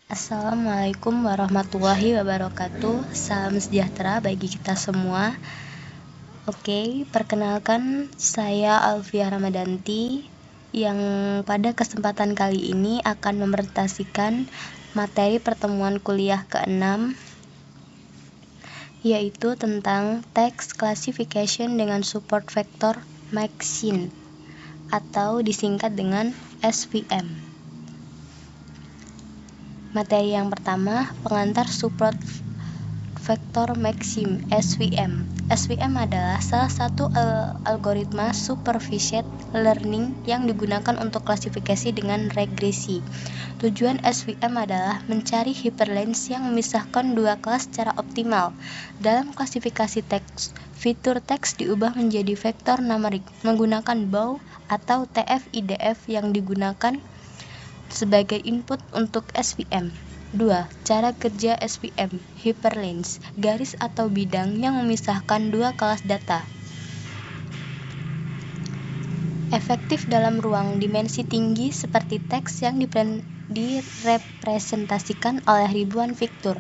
Assalamualaikum warahmatullahi wabarakatuh. Salam sejahtera bagi kita semua. Oke, perkenalkan saya Alfia Ramadanti yang pada kesempatan kali ini akan mempresentasikan materi pertemuan kuliah ke-6, yaitu tentang Text Classification dengan Support Vector Maxine atau disingkat dengan SVM. Materi yang pertama, pengantar support vector maxim SVM. SVM adalah salah satu algoritma supervised learning yang digunakan untuk klasifikasi dengan regresi. Tujuan SVM adalah mencari hyperlinks yang memisahkan dua kelas secara optimal. Dalam klasifikasi teks, fitur teks diubah menjadi vektor numerik menggunakan bow atau TF-IDF yang digunakan sebagai input untuk SVM. 2. Cara kerja SVM, hyperlinks, garis atau bidang yang memisahkan dua kelas data. Efektif dalam ruang dimensi tinggi seperti teks yang direpresentasikan oleh ribuan vektor.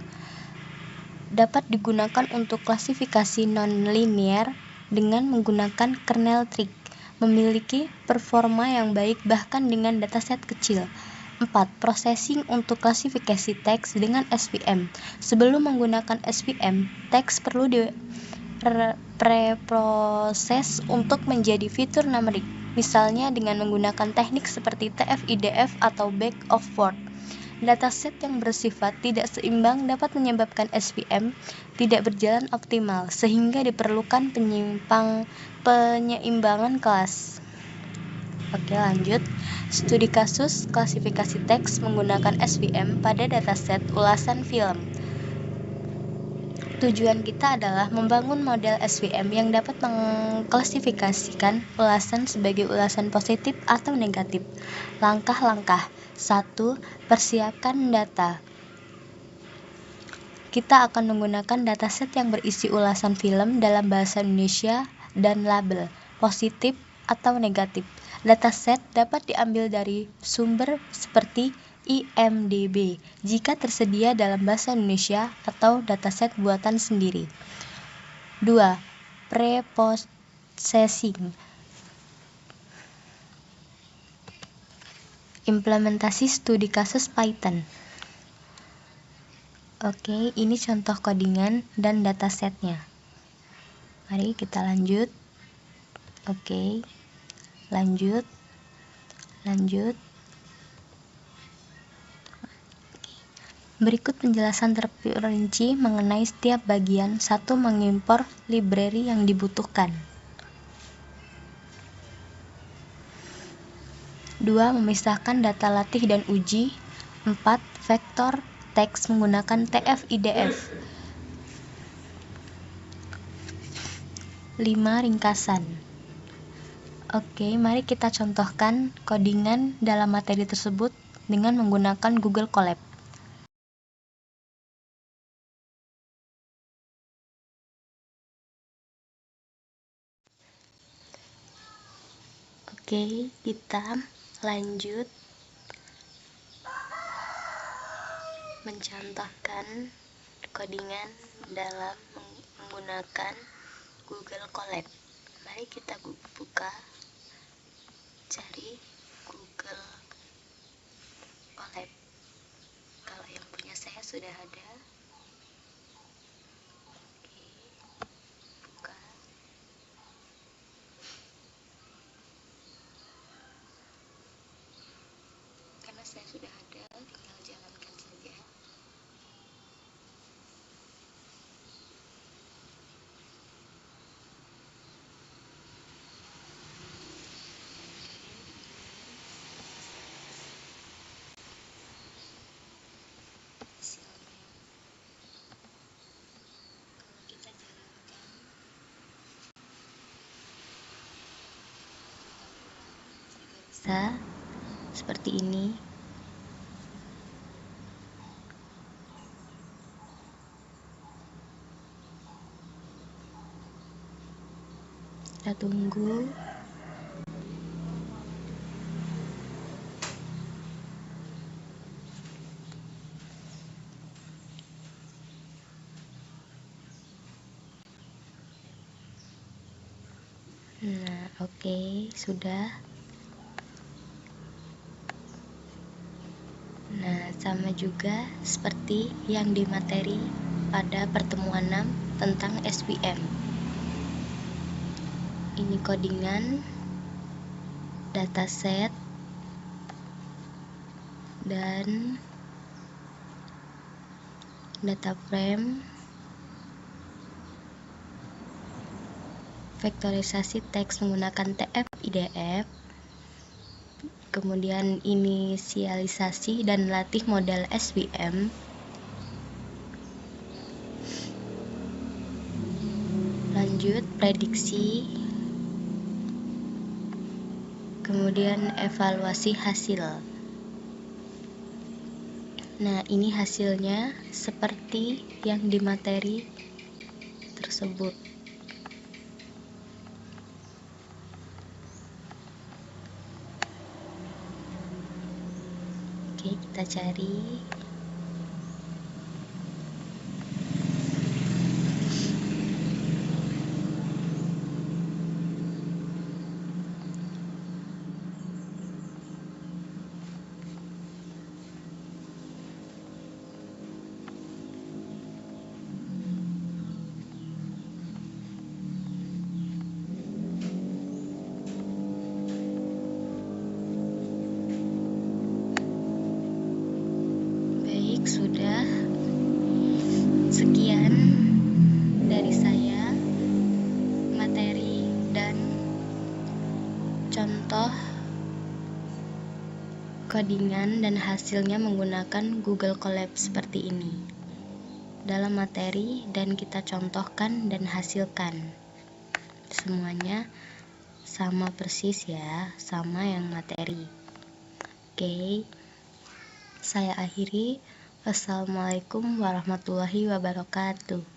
Dapat digunakan untuk klasifikasi non-linear dengan menggunakan kernel trig. Memiliki performa yang baik bahkan dengan dataset kecil. 4. Processing untuk klasifikasi teks dengan SVM. Sebelum menggunakan SVM, teks perlu preproses untuk menjadi fitur numerik, misalnya dengan menggunakan teknik seperti TF-IDF atau back of word. Dataset yang bersifat tidak seimbang dapat menyebabkan SVM tidak berjalan optimal, sehingga diperlukan penyeimbangan kelas. Oke, lanjut. Studi kasus klasifikasi teks menggunakan SVM pada dataset ulasan film. Tujuan kita adalah membangun model SVM yang dapat mengklasifikasikan ulasan sebagai ulasan positif atau negatif. Langkah-langkah. 1. Persiapkan data. Kita akan menggunakan dataset yang berisi ulasan film dalam bahasa Indonesia dan label positif atau negatif. Dataset dapat diambil dari sumber seperti IMDb jika tersedia dalam bahasa Indonesia atau dataset buatan sendiri. 2. Preprocessing. Implementasi studi kasus Python. Oke, ini contoh codingan dan datasetnya. Mari kita lanjut. Oke, lanjut. Berikut penjelasan terperinci mengenai setiap bagian. 1. Mengimpor library yang dibutuhkan. 2. Memisahkan data latih dan uji. 4. Vektor teks menggunakan TF-IDF. 5. Ringkasan. Oke, mari kita contohkan codingan dalam materi tersebut dengan menggunakan Google Colab. Oke, kita lanjut mencontohkan codingan dalam menggunakan Google Colab. Mari kita buka, cari Google Colab. Kalau yang punya saya sudah ada. Oke, buka. Karena saya sudah ada, tinggal jalankan saja. Seperti ini. Kita tunggu. Nah, oke, sudah. Nah, sama juga seperti yang di materi pada pertemuan 6 tentang SVM. Ini codingan, dataset, dan data frame, vektorisasi teks menggunakan TF-IDF, kemudian inisialisasi dan latih model SVM, lanjut prediksi, kemudian evaluasi hasil. Nah, ini hasilnya seperti yang di materi tersebut. Oke, kita cari. Baik, sudah. Sekian dari saya, materi dan contoh codingan dan hasilnya menggunakan Google Colab seperti ini dalam materi, dan kita contohkan dan hasilkan. Semuanya sama persis ya, sama yang materi. Oke, saya akhiri. Wassalamualaikum warahmatullahi wabarakatuh.